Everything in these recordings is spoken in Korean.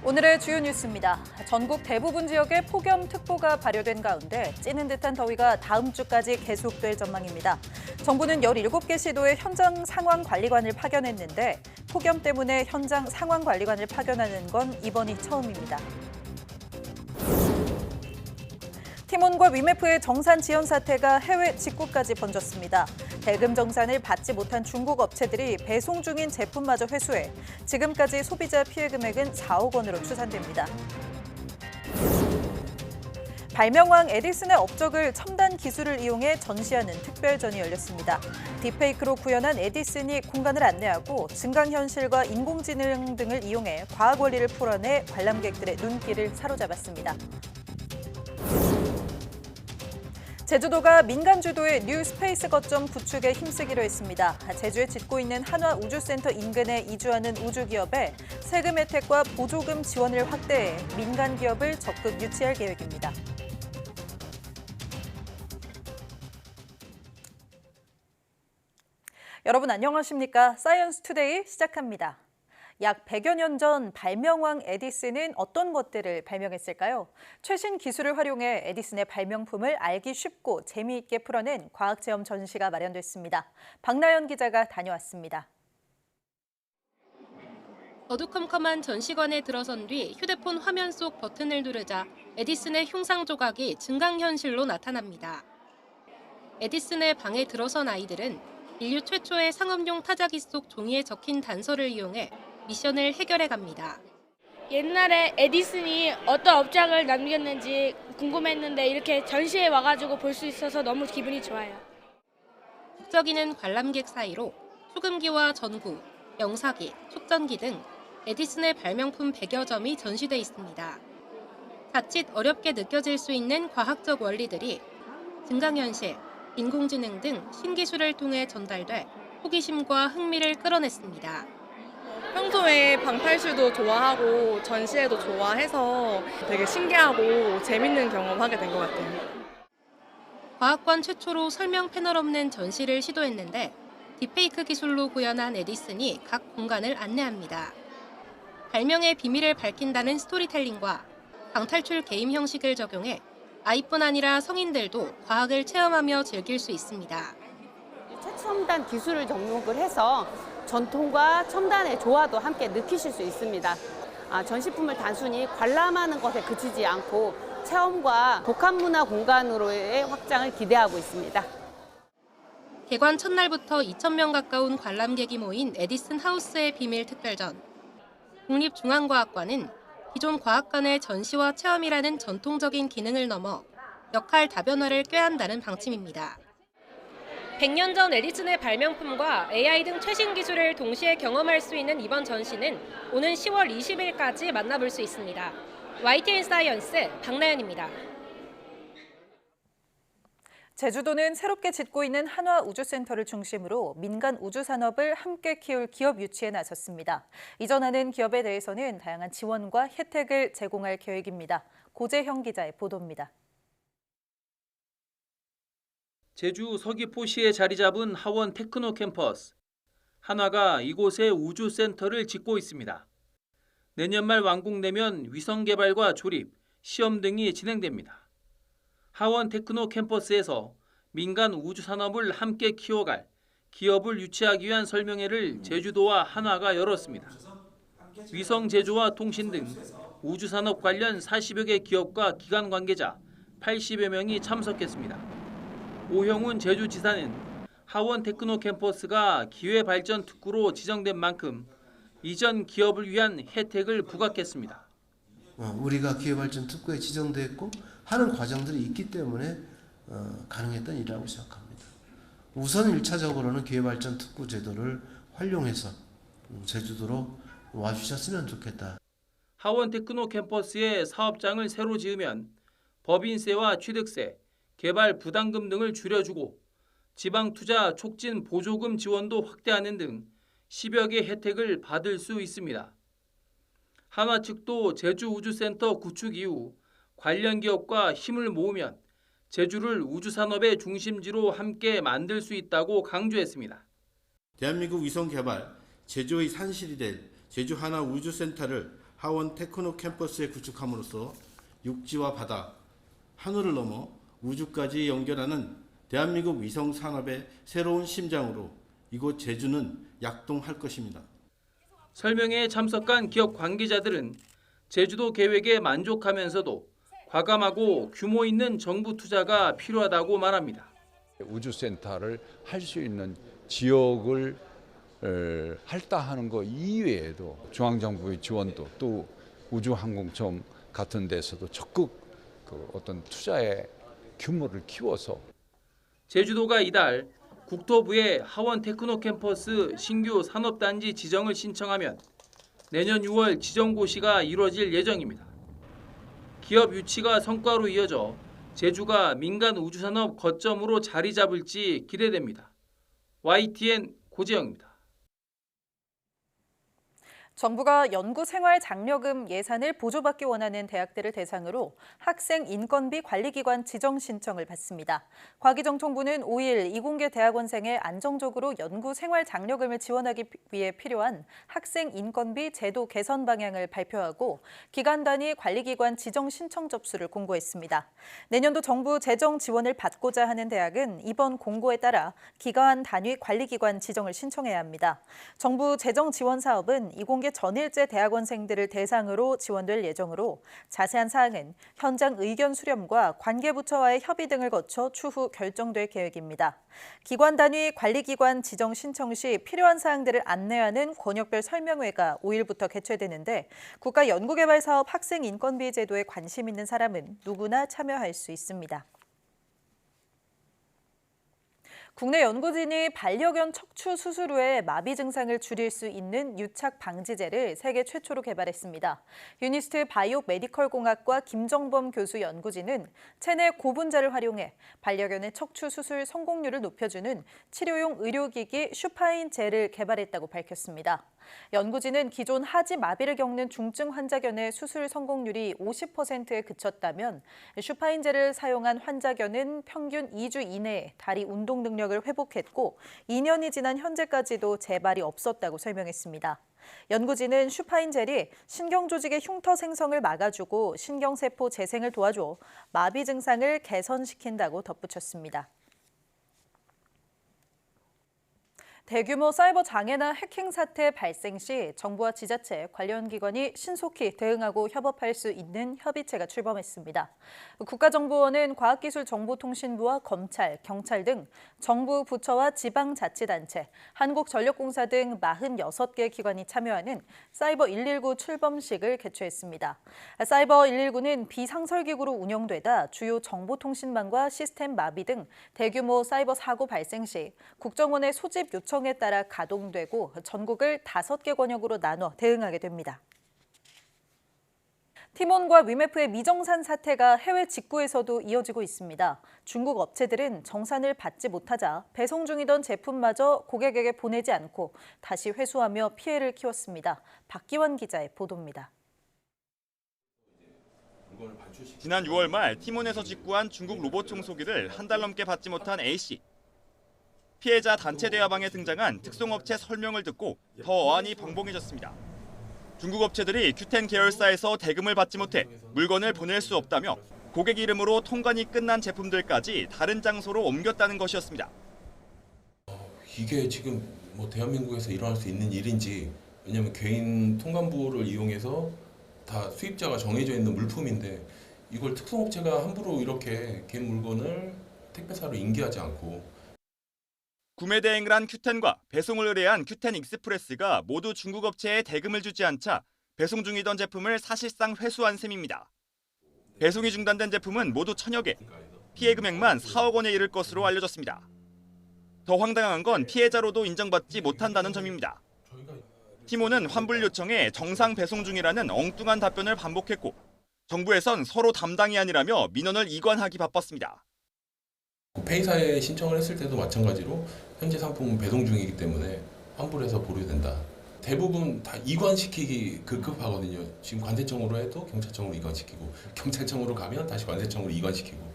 오늘의 주요 뉴스입니다. 전국 대부분 지역에 폭염특보가 발효된 가운데 찌는 듯한 더위가 다음 주까지 계속될 전망입니다. 정부는 17개 시도에 현장 상황관리관을 파견했는데 폭염 때문에 현장 상황관리관을 파견하는 건 이번이 처음입니다. 티몬과 위메프의 정산 지연 사태가 해외 직구까지 번졌습니다. 대금 정산을 받지 못한 중국 업체들이 배송 중인 제품마저 회수해 지금까지 소비자 피해 금액은 4억 원으로 추산됩니다. 발명왕 에디슨의 업적을 첨단 기술을 이용해 전시하는 특별전이 열렸습니다. 딥페이크로 구현한 에디슨이 공간을 안내하고 증강현실과 인공지능 등을 이용해 과학 원리를 풀어내 관람객들의 눈길을 사로잡았습니다. 제주도가 민간 주도의 뉴 스페이스 거점 구축에 힘쓰기로 했습니다. 제주에 짓고 있는 한화우주센터 인근에 이주하는 우주기업에 세금 혜택과 보조금 지원을 확대해 민간 기업을 적극 유치할 계획입니다. 여러분 안녕하십니까? 사이언스 투데이 시작합니다. 약 100여 년 전 발명왕 에디슨은 어떤 것들을 발명했을까요? 최신 기술을 활용해 에디슨의 발명품을 알기 쉽고 재미있게 풀어낸 과학체험 전시가 마련됐습니다. 박나연 기자가 다녀왔습니다. 어두컴컴한 전시관에 들어선 뒤 휴대폰 화면 속 버튼을 누르자 에디슨의 흉상 조각이 증강현실로 나타납니다. 에디슨의 방에 들어선 아이들은 인류 최초의 상업용 타자기 속 종이에 적힌 단서를 이용해 미션을 해결해 갑니다. 옛날에 에디슨이 어떤 업적을 남겼는지 궁금했는데 이렇게 전시회 와가지고 볼 수 있어서 너무 기분이 좋아요. 북적이는 관람객 사이로 수금기와 전구, 영사기, 촉전기 등 에디슨의 발명품 100여 점이 전시돼 있습니다. 자칫 어렵게 느껴질 수 있는 과학적 원리들이 증강현실, 인공지능 등 신기술을 통해 전달돼 호기심과 흥미를 끌어냈습니다. 평소에 방탈출도 좋아하고 전시회도 좋아해서 되게 신기하고 재밌는 경험하게 된 것 같아요. 과학관 최초로 설명 패널 없는 전시를 시도했는데 딥페이크 기술로 구현한 에디슨이 각 공간을 안내합니다. 발명의 비밀을 밝힌다는 스토리텔링과 방탈출 게임 형식을 적용해 아이뿐 아니라 성인들도 과학을 체험하며 즐길 수 있습니다. 최첨단 기술을 접목을 해서 전통과 첨단의 조화도 함께 느끼실 수 있습니다. 전시품을 단순히 관람하는 것에 그치지 않고 체험과 복합문화 공간으로의 확장을 기대하고 있습니다. 개관 첫날부터 2,000명 가까운 관람객이 모인 에디슨 하우스의 비밀 특별전. 국립중앙과학관은 기존 과학관의 전시와 체험이라는 전통적인 기능을 넘어 역할 다변화를 꾀한다는 방침입니다. 100년 전 에디슨의 발명품과 AI 등 최신 기술을 동시에 경험할 수 있는 이번 전시는 오는 10월 20일까지 만나볼 수 있습니다. YTN 사이언스 박나연입니다. 제주도는 새롭게 짓고 있는 한화우주센터를 중심으로 민간 우주산업을 함께 키울 기업 유치에 나섰습니다. 이전하는 기업에 대해서는 다양한 지원과 혜택을 제공할 계획입니다. 고재형 기자의 보도입니다. 제주 서귀포시에 자리 잡은 하원 테크노 캠퍼스. 한화가 이곳에 우주센터를 짓고 있습니다. 내년 말 완공되면 위성 개발과 조립, 시험 등이 진행됩니다. 하원 테크노 캠퍼스에서 민간 우주 산업을 함께 키워갈 기업을 유치하기 위한 설명회를 제주도와 한화가 열었습니다. 위성 제조와 통신 등 우주 산업 관련 40여 개 기업과 기관 관계자 80여 명이 참석했습니다. 오형훈 제주지사는 하원 테크노 캠퍼스가 기회발전 특구로 지정된 만큼 이전 기업을 위한 혜택을 부각했습니다. 우리가 기회발전 특구에 지정됐고 하는 과정들이 있기 때문에 가능했던 일이라고 생각합니다. 우선 1차적으로는 기회발전 특구 제도를 활용해서 제주도로 와주셨으면 좋겠다. 하원 테크노 캠퍼스에 사업장을 새로 지으면 법인세와 취득세, 개발 부담금 등을 줄여주고 지방 투자 촉진 보조금 지원도 확대하는 등 10여 개 혜택을 받을 수 있습니다. 한화 측도 제주우주센터 구축 이후 관련 기업과 힘을 모으면 제주를 우주산업의 중심지로 함께 만들 수 있다고 강조했습니다. 대한민국 위성개발 제조의 산실이 된 제주 한화우주센터를 하원 테크노 캠퍼스에 구축함으로써 육지와 바다, 하늘을 넘어 우주까지 연결하는 대한민국 위성 산업의 새로운 심장으로 이곳 제주는 약동할 것입니다. 설명회에 참석한 기업 관계자들은 제주도 계획에 만족하면서도 과감하고 규모 있는 정부 투자가 필요하다고 말합니다. 우주센터를 할 수 있는 지역을 할당하는 거 이외에도 중앙정부의 지원도 또 우주항공청 같은 데서도 적극 어떤 투자의 규모를 키워서 제주도가 이달 국토부에 하원 테크노 캠퍼스 신규 산업단지 지정을 신청하면 내년 6월 지정 고시가 이루어질 예정입니다. 기업 유치가 성과로 이어져 제주가 민간 우주산업 거점으로 자리 잡을지 기대됩니다. YTN 고지영입니다. 정부가 연구생활장려금 예산을 보조받기 원하는 대학들을 대상으로 학생 인건비 관리기관 지정 신청을 받습니다. 과기정통부는 5일 이공계 대학원생의 안정적으로 연구생활장려금을 지원하기 위해 필요한 학생 인건비 제도 개선 방향을 발표하고 기관 단위 관리기관 지정 신청 접수를 공고했습니다. 내년도 정부 재정 지원을 받고자 하는 대학은 이번 공고에 따라 기관 단위 관리기관 지정을 신청해야 합니다. 정부 재정 지원 사업은 이공계 전일제 대학원생들을 대상으로 지원될 예정으로 자세한 사항은 현장 의견 수렴과 관계부처와의 협의 등을 거쳐 추후 결정될 계획입니다. 기관 단위 관리기관 지정 신청 시 필요한 사항들을 안내하는 권역별 설명회가 5일부터 개최되는데 국가연구개발사업 학생인건비 제도에 관심 있는 사람은 누구나 참여할 수 있습니다. 국내 연구진이 반려견 척추 수술 후에 마비 증상을 줄일 수 있는 유착 방지제를 세계 최초로 개발했습니다. 유니스트 바이오 메디컬 공학과 김정범 교수 연구진은 체내 고분자를 활용해 반려견의 척추 수술 성공률을 높여주는 치료용 의료기기 슈파인 젤을 개발했다고 밝혔습니다. 연구진은 기존 하지 마비를 겪는 중증 환자견의 수술 성공률이 50%에 그쳤다면 슈파인 젤을 사용한 환자견은 평균 2주 이내에 다리 운동 능력을 회복했고 2년이 지난 현재까지도 재발이 없었다고 설명했습니다. 연구진은 슈파인 젤이 신경조직의 흉터 생성을 막아주고 신경세포 재생을 도와줘 마비 증상을 개선시킨다고 덧붙였습니다. 대규모 사이버 장애나 해킹 사태 발생 시 정부와 지자체, 관련 기관이 신속히 대응하고 협업할 수 있는 협의체가 출범했습니다. 국가정보원은 과학기술정보통신부와 검찰, 경찰 등 정부 부처와 지방자치단체, 한국전력공사 등 46개 기관이 참여하는 사이버 119 출범식을 개최했습니다. 사이버 119는 비상설기구로 운영되다 주요 정보통신망과 시스템 마비 등 대규모 사이버 사고 발생 시 국정원의 소집 요청에 따라 가동되고 전국을 5개 권역으로 나눠 대응하게 됩니다. 티몬과 위메프의 미정산 사태가 해외 직구에서도 이어지고 있습니다. 중국 업체들은 정산을 받지 못하자 배송 중이던 제품마저 고객에게 보내지 않고 다시 회수하며 피해를 키웠습니다. 박기환 기자의 보도입니다. 지난 6월 말 티몬에서 직구한 중국 로봇 청소기를 한 달 넘게 받지 못한 A씨. 피해자 단체 대화방에 등장한 특송업체 설명을 듣고 더 어안이 벙벙해졌습니다. 중국 업체들이 큐텐 계열사에서 대금을 받지 못해 물건을 보낼 수 없다며 고객 이름으로 통관이 끝난 제품들까지 다른 장소로 옮겼다는 것이었습니다. 이게 지금 대한민국에서 일어날 수 있는 일인지, 왜냐하면 개인 통관부를 이용해서 다 수입자가 정해져 있는 물품인데 이걸 특송업체가 함부로 이렇게 개인 물건을 택배사로 인계하지 않고. 구매 대행을 한 큐텐과 배송을 의뢰한 큐텐 익스프레스가 모두 중국 업체에 대금을 주지 않자 배송 중이던 제품을 사실상 회수한 셈입니다. 배송이 중단된 제품은 모두 1000여 개, 피해 금액만 4억 원에 이를 것으로 알려졌습니다. 더 황당한 건 피해자로도 인정받지 못한다는 점입니다. 티몬은 환불 요청에 정상 배송 중이라는 엉뚱한 답변을 반복했고 정부에선 서로 담당이 아니라며 민원을 이관하기 바빴습니다. 페이사에 신청을 했을 때도 마찬가지로 현재 상품은 배송 중이기 때문에 환불해서 보류된다. 대부분 다 이관시키기 급급하거든요. 지금 관세청으로 해도 경찰청으로 이관시키고, 경찰청으로 가면 다시 관세청으로 이관시키고.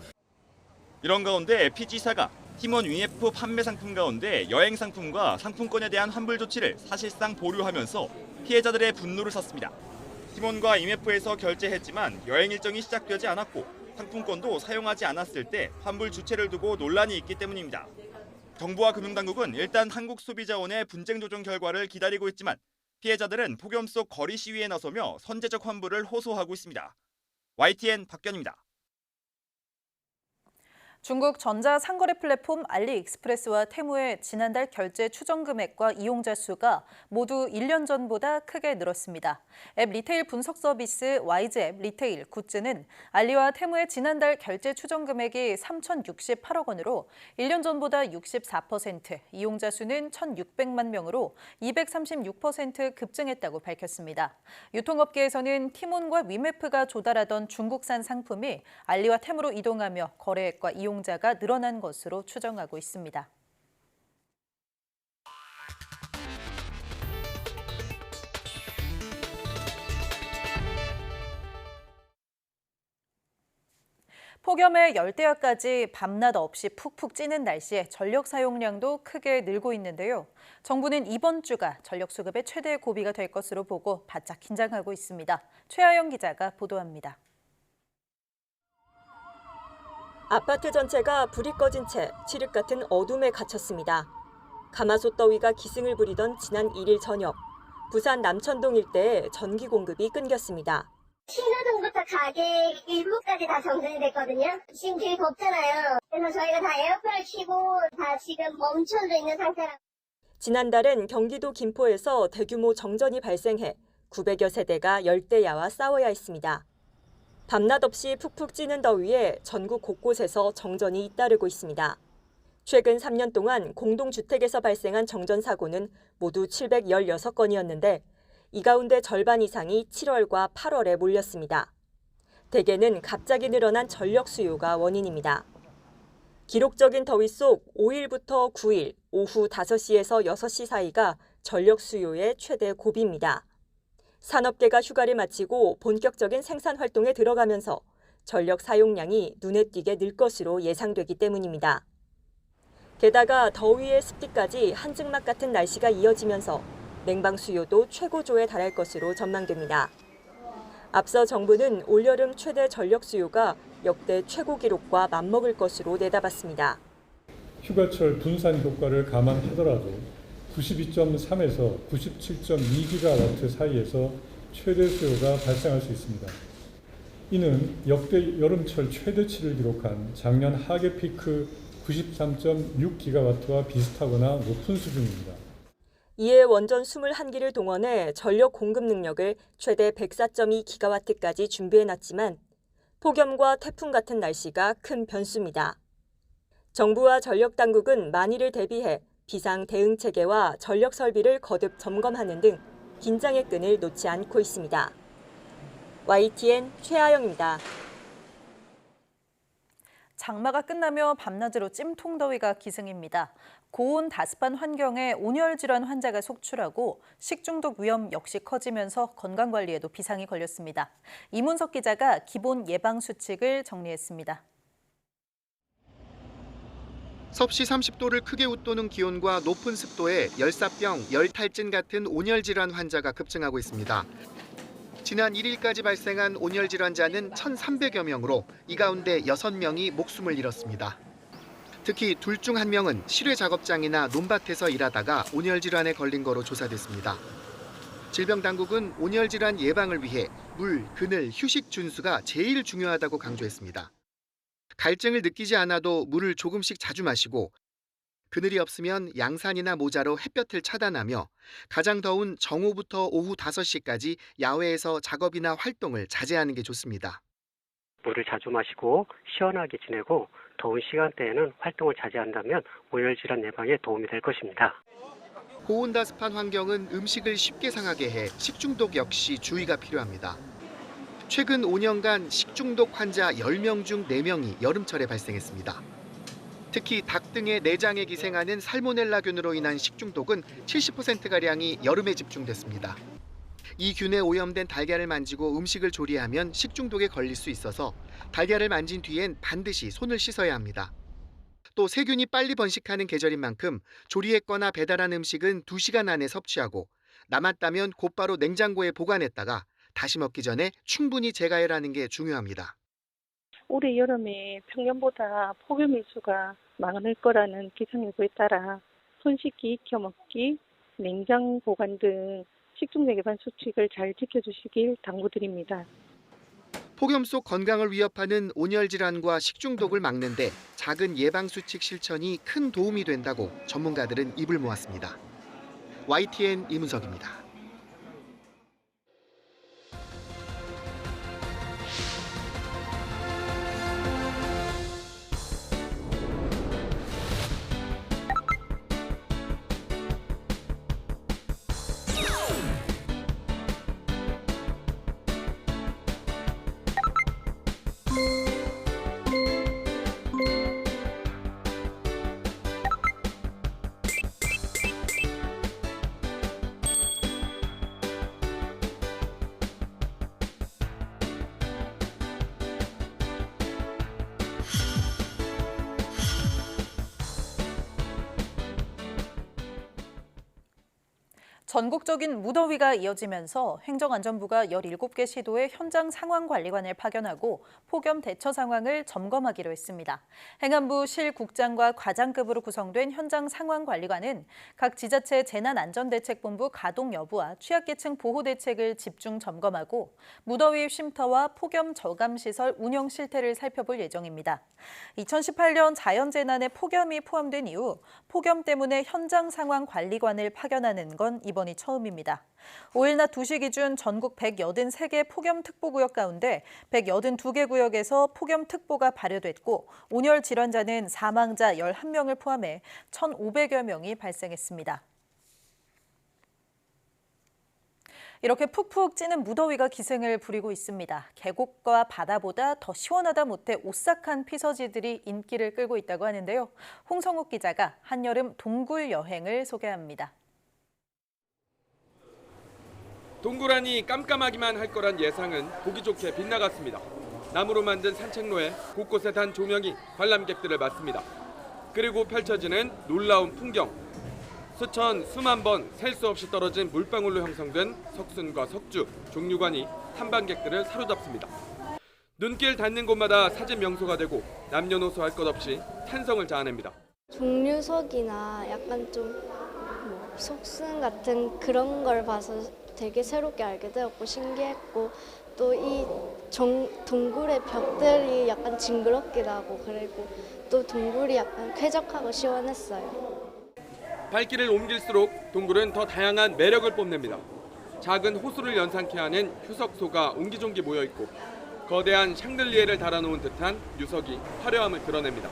이런 가운데 PG사가 티몬 위메프 판매 상품 가운데 여행 상품과 상품권에 대한 환불 조치를 사실상 보류하면서 피해자들의 분노를 샀습니다. 팀원과 IMF에서 결제했지만 여행 일정이 시작되지 않았고 상품권도 사용하지 않았을 때 환불 주체를 두고 논란이 있기 때문입니다. 정부와 금융당국은 일단 한국소비자원의 분쟁 조정 결과를 기다리고 있지만 피해자들은 폭염 속 거리 시위에 나서며 선제적 환불을 호소하고 있습니다. YTN 박견입니다. 중국 전자상거래 플랫폼 알리익스프레스와 테무의 지난달 결제 추정 금액과 이용자 수가 모두 1년 전보다 크게 늘었습니다. 앱 리테일 분석 서비스 YG앱 리테일 굿즈는 알리와 테무의 지난달 결제 추정 금액이 3,068억 원으로 1년 전보다 64%, 이용자 수는 1,600만 명으로 236% 급증했다고 밝혔습니다. 유통업계에서는 티몬과 위메프가 조달하던 중국산 상품이 알리와 테무로 이동하며 거래액과 이용자가 늘어난 것으로 추정하고 있습니다. 폭염에 열대야까지 밤낮 없이 푹푹 찌는 날씨에 전력 사용량도 크게 늘고 있는데요. 정부는 이번 주가 전력 수급의 최대 고비가 될 것으로 보고 바짝 긴장하고 있습니다. 최하영 기자가 보도합니다. 아파트 전체가 불이 꺼진 채 칠흑 같은 어둠에 갇혔습니다. 가마솥 더위가 기승을 부리던 지난 1일 저녁, 부산 남천동 일대에 전기 공급이 끊겼습니다. 신호등부터 가게 일부까지 다 정전이 됐거든요. 지금 되게 덥잖아요. 그래서 저희가 다 에어컨을 켜고 다 지금 멈춰져 있는 상태라. 지난달엔 경기도 김포에서 대규모 정전이 발생해 900여 세대가 열대야와 싸워야 했습니다. 밤낮 없이 푹푹 찌는 더위에 전국 곳곳에서 정전이 잇따르고 있습니다. 최근 3년 동안 공동주택에서 발생한 정전 사고는 모두 716건이었는데 이 가운데 절반 이상이 7월과 8월에 몰렸습니다. 대개는 갑자기 늘어난 전력 수요가 원인입니다. 기록적인 더위 속 5일부터 9일 오후 5시에서 6시 사이가 전력 수요의 최대 고비입니다. 산업계가 휴가를 마치고 본격적인 생산 활동에 들어가면서 전력 사용량이 눈에 띄게 늘 것으로 예상되기 때문입니다. 게다가 더위에 습기까지 한증막 같은 날씨가 이어지면서 냉방 수요도 최고조에 달할 것으로 전망됩니다. 앞서 정부는 올여름 최대 전력 수요가 역대 최고 기록과 맞먹을 것으로 내다봤습니다. 휴가철 분산 효과를 감안하더라도 92.3에서 97.2기가와트 사이에서 최대 수요가 발생할 수 있습니다. 이는 역대 여름철 최대치를 기록한 작년 하계 피크 93.6기가와트와 비슷하거나 높은 수준입니다. 이에 원전 21기를 동원해 전력 공급 능력을 최대 104.2기가와트까지 준비해놨지만 폭염과 태풍 같은 날씨가 큰 변수입니다. 정부와 전력당국은 만일을 대비해 비상 대응 체계와 전력 설비를 거듭 점검하는 등 긴장의 끈을 놓지 않고 있습니다. YTN 최하영입니다. 장마가 끝나며 밤낮으로 찜통더위가 기승입니다. 고온 다습한 환경에 온열 질환 환자가 속출하고 식중독 위험 역시 커지면서 건강관리에도 비상이 걸렸습니다. 이문석 기자가 기본 예방 수칙을 정리했습니다. 섭씨 30도를 크게 웃도는 기온과 높은 습도에 열사병, 열탈진 같은 온열 질환 환자가 급증하고 있습니다. 지난 1일까지 발생한 온열 질환자는 1,300여 명으로 이 가운데 6명이 목숨을 잃었습니다. 특히 둘 중 1명은 실외 작업장이나 논밭에서 일하다가 온열 질환에 걸린 거로 조사됐습니다. 질병당국은 온열 질환 예방을 위해 물, 그늘, 휴식 준수가 제일 중요하다고 강조했습니다. 갈증을 느끼지 않아도 물을 조금씩 자주 마시고 그늘이 없으면 양산이나 모자로 햇볕을 차단하며 가장 더운 정오부터 오후 5시까지 야외에서 작업이나 활동을 자제하는 게 좋습니다. 물을 자주 마시고 시원하게 지내고 더운 시간대에는 활동을 자제한다면 온열 질환 예방에 도움이 될 것입니다. 고온다습한 환경은 음식을 쉽게 상하게 해 식중독 역시 주의가 필요합니다. 최근 5년간 식중독 환자 10명 중 4명이 여름철에 발생했습니다. 특히 닭 등의 내장에 기생하는 살모넬라균으로 인한 식중독은 70%가량이 여름에 집중됐습니다. 이 균에 오염된 달걀을 만지고 음식을 조리하면 식중독에 걸릴 수 있어서 달걀을 만진 뒤엔 반드시 손을 씻어야 합니다. 또 세균이 빨리 번식하는 계절인 만큼 조리했거나 배달한 음식은 2시간 안에 섭취하고 남았다면 곧바로 냉장고에 보관했다가 다시 먹기 전에 충분히 재가열하는 게 중요합니다. 올해 여름에 평년보다 폭염 일수가 많을 거라는 기상예보에 따라 손 씻기, 익혀 먹기, 냉장 보관 등 식중독 예방 수칙을 잘 지켜주시길 당부드립니다. 폭염 속 건강을 위협하는 온열 질환과 식중독을 막는데 작은 예방 수칙 실천이 큰 도움이 된다고 전문가들은 입을 모았습니다. YTN 이문석입니다. 전국적인 무더위가 이어지면서 행정안전부가 17개 시도에 현장 상황관리관을 파견하고 폭염 대처 상황을 점검하기로 했습니다. 행안부 실국장과 과장급으로 구성된 현장 상황관리관은 각 지자체 재난안전대책본부 가동 여부와 취약계층 보호 대책을 집중 점검하고 무더위 쉼터와 폭염 저감시설 운영 실태를 살펴볼 예정입니다. 2018년 자연재난에 폭염이 포함된 이후 폭염 때문에 현장 상황관리관을 파견하는 건 이번이 처음입니다. 5일 낮 2시 기준 전국 183개 폭염특보구역 가운데 182개 구역에서 폭염특보가 발효됐고 온열 질환자는 사망자 11명을 포함해 1,500여 명이 발생했습니다. 이렇게 푹푹 찌는 무더위가 기승을 부리고 있습니다. 계곡과 바다보다 더 시원하다 못해 오싹한 피서지들이 인기를 끌고 있다고 하는데요. 홍성욱 기자가 한여름 동굴 여행을 소개합니다. 동굴안이 깜깜하기만 할 거란 예상은 보기 좋게 빗나갔습니다. 나무로 만든 산책로에 곳곳에 단 조명이 관람객들을 맞습니다. 그리고 펼쳐지는 놀라운 풍경. 수천, 수만 번 셀 수 없이 떨어진 물방울로 형성된 석순과 석주, 종류관이 탐방객들을 사로잡습니다. 눈길 닿는 곳마다 사진 명소가 되고 남녀노소 할 것 없이 탄성을 자아냅니다. 종류석이나 약간 좀 석순 같은 그런 걸 봐서 되게 새롭게 알게 되었고 신기했고 또 이 동굴의 벽들이 약간 징그럽기도 하고 그리고 또 동굴이 약간 쾌적하고 시원했어요. 발길을 옮길수록 동굴은 더 다양한 매력을 뽐냅니다. 작은 호수를 연상케 하는 휴석소가 옹기종기 모여있고 거대한 샹들리에를 달아놓은 듯한 유석이 화려함을 드러냅니다.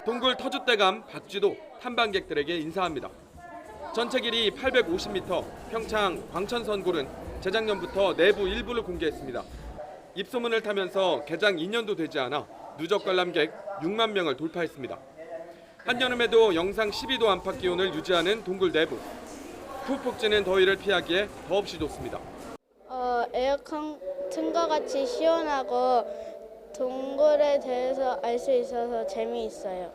동굴 터줏대감 박쥐도 탐방객들에게 인사합니다. 전체 길이 850m, 평창 광천선굴은 재작년부터 내부 일부를 공개했습니다. 입소문을 타면서 개장 2년도 되지 않아 누적 관람객 6만 명을 돌파했습니다. 한여름에도 영상 12도 안팎 기온을 유지하는 동굴 내부. 푹푹 찌는 더위를 피하기에 더없이 좋습니다. 에어컨 튼 것 같이 시원하고 동굴에 대해서 알 수 있어서 재미있어요.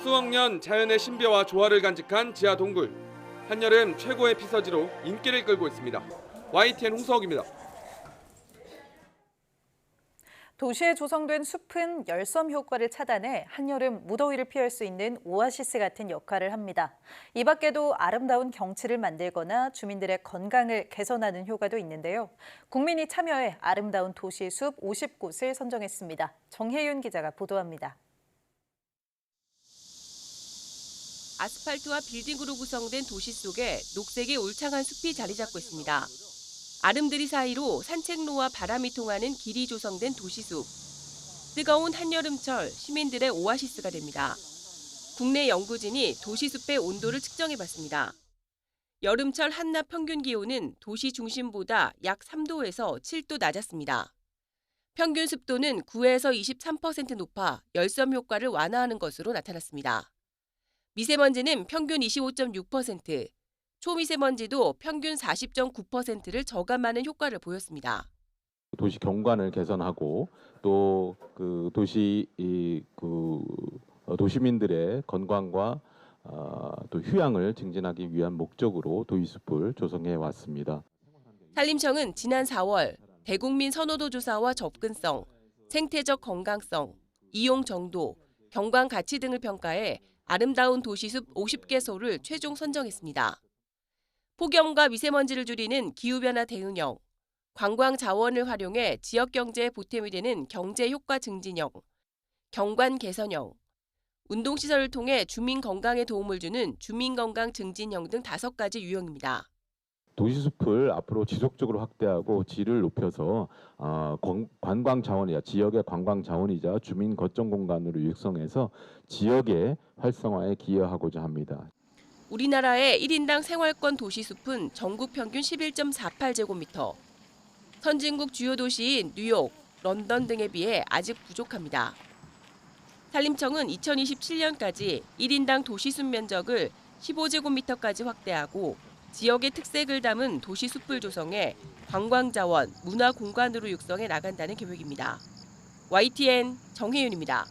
수억 년 자연의 신비와 조화를 간직한 지하 동굴. 한여름 최고의 피서지로 인기를 끌고 있습니다. YTN 홍석입니다. 도시에 조성된 숲은 열섬 효과를 차단해 한여름 무더위를 피할 수 있는 오아시스 같은 역할을 합니다. 이 밖에도 아름다운 경치를 만들거나 주민들의 건강을 개선하는 효과도 있는데요. 국민이 참여해 아름다운 도시 숲 50곳을 선정했습니다. 정혜윤 기자가 보도합니다. 아스팔트와 빌딩으로 구성된 도시 속에 녹색의 울창한 숲이 자리 잡고 있습니다. 아름드리 사이로 산책로와 바람이 통하는 길이 조성된 도시숲. 뜨거운 한여름철 시민들의 오아시스가 됩니다. 국내 연구진이 도시숲의 온도를 측정해봤습니다. 여름철 한낮 평균 기온은 도시 중심보다 약 3도에서 7도 낮았습니다. 평균 습도는 9에서 23% 높아 열섬 효과를 완화하는 것으로 나타났습니다. 미세먼지는 평균 25.6%, 초미세먼지도 평균 40.9%를 저감하는 효과를 보였습니다. 도시 경관을 개선하고 또 그 도시 도시민들의 건강과 또 휴양을 증진하기 위한 목적으로 도시숲을 조성해 왔습니다. 산림청은 지난 4월 대국민 선호도 조사와 접근성, 생태적 건강성, 이용 정도, 경관 가치 등을 평가해 아름다운 도시숲 50개소를 최종 선정했습니다. 폭염과 미세먼지를 줄이는 기후변화 대응형, 관광 자원을 활용해 지역 경제에 보탬이 되는 경제 효과 증진형, 경관 개선형, 운동시설을 통해 주민 건강에 도움을 주는 주민 건강 증진형 등 5가지 유형입니다. 도시숲을 앞으로 지속적으로 확대하고 질을 높여서 관광 자원이자 지역의 관광 자원이자 주민 거점 공간으로 육성해서 지역의 활성화에 기여하고자 합니다. 우리나라의 1인당 생활권 도시숲은 전국 평균 11.48제곱미터, 선진국 주요 도시인 뉴욕, 런던 등에 비해 아직 부족합니다. 산림청은 2027년까지 1인당 도시숲 면적을 15제곱미터까지 확대하고 지역의 특색을 담은 도시숲을 조성해 관광자원, 문화공간으로 육성해 나간다는 계획입니다. YTN 정혜윤입니다.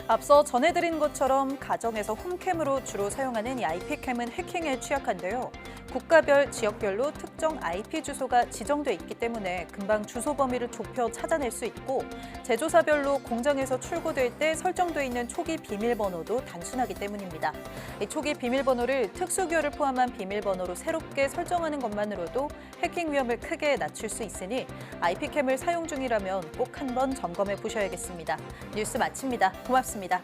앞서 전해드린 것처럼 가정에서 홈캠으로 주로 사용하는 이 IP캠은 해킹에 취약한데요. 국가별, 지역별로 특정 IP 주소가 지정돼 있기 때문에 금방 주소 범위를 좁혀 찾아낼 수 있고 제조사별로 공장에서 출고될 때 설정돼 있는 초기 비밀번호도 단순하기 때문입니다. 이 초기 비밀번호를 특수교를 포함한 비밀번호로 새롭게 설정하는 것만으로도 해킹 위험을 크게 낮출 수 있으니 IP캠을 사용 중이라면 꼭 한번 점검해 보셔야겠습니다. 뉴스 마칩니다. 고맙습니다.